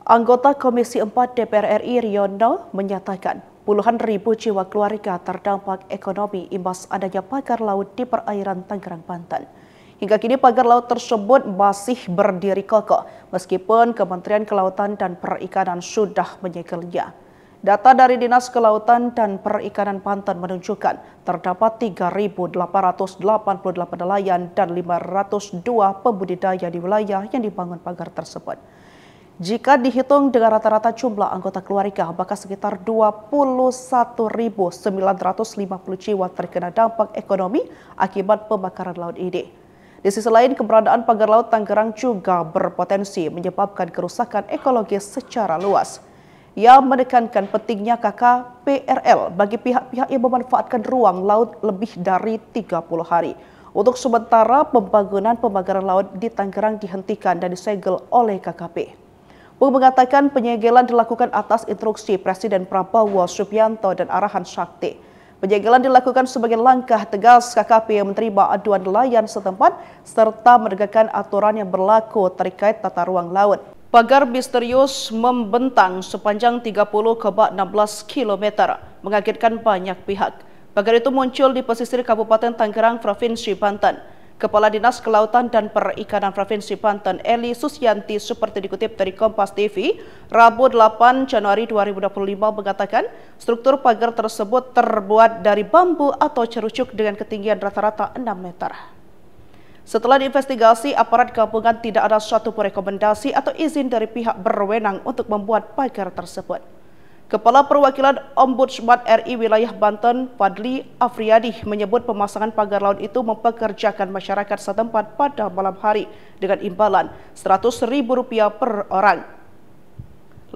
Anggota Komisi 4 DPR RI Riono menyatakan puluhan ribu jiwa keluarga terdampak ekonomi imbas adanya pagar laut di perairan Tangerang, Banten. Hingga kini pagar laut tersebut masih berdiri kokoh meskipun Kementerian Kelautan dan Perikanan sudah menyegelnya. Data dari Dinas Kelautan dan Perikanan Banten menunjukkan terdapat 3.888 nelayan dan 502 pembudidaya di wilayah yang dibangun pagar tersebut. Jika dihitung dengan rata-rata jumlah anggota keluarga, maka sekitar 21.950 jiwa terkena dampak ekonomi akibat pembakaran laut ini. Di sisi lain, keberadaan pagar laut Tangerang juga berpotensi menyebabkan kerusakan ekologis secara luas. Ia menekankan pentingnya KKPRL bagi pihak-pihak yang memanfaatkan ruang laut lebih dari 30 hari. Untuk sementara, pembangunan pembakaran laut di Tangerang dihentikan dan disegel oleh KKP. Mengatakan penyegelan dilakukan atas instruksi Presiden Prabowo Subianto dan arahan Sakti. Penyegelan dilakukan sebagai langkah tegas KKP yang menerima aduan nelayan setempat serta menegakkan aturan yang berlaku terkait tata ruang laut. Pagar misterius membentang sepanjang 30,16 km mengagetkan banyak pihak. Pagar itu muncul di pesisir Kabupaten Tangerang, Provinsi Banten. Kepala Dinas Kelautan dan Perikanan Provinsi Banten, Eli Susyanti, seperti dikutip dari Kompas TV, Rabu 8 Januari 2025 mengatakan struktur pagar tersebut terbuat dari bambu atau cerucuk dengan ketinggian rata-rata 6 meter. Setelah diinvestigasi, aparat gabungan tidak ada suatu rekomendasi atau izin dari pihak berwenang untuk membuat pagar tersebut. Kepala Perwakilan Ombudsman RI Wilayah Banten, Fadli Afriyadi, menyebut pemasangan pagar laut itu mempekerjakan masyarakat setempat pada malam hari dengan imbalan Rp100.000 per orang.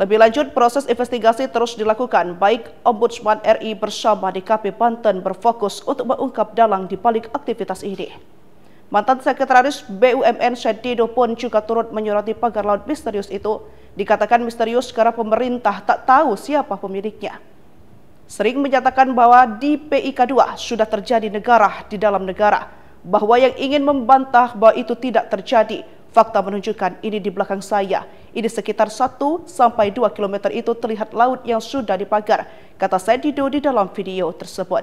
Lebih lanjut, proses investigasi terus dilakukan, baik Ombudsman RI bersama DKP Banten berfokus untuk mengungkap dalang di balik aktivitas ini. Mantan Sekretaris BUMN Sedido pun juga turut menyoroti pagar laut misterius itu. Dikatakan misterius karena pemerintah tak tahu siapa pemiliknya. Sering menyatakan bahwa di PIK 2 sudah terjadi negara di dalam negara. Bahwa yang ingin membantah bahwa itu tidak terjadi. Fakta menunjukkan ini di belakang saya. Ini sekitar 1-2 km itu terlihat laut yang sudah dipagar, kata Sedido di dalam video tersebut.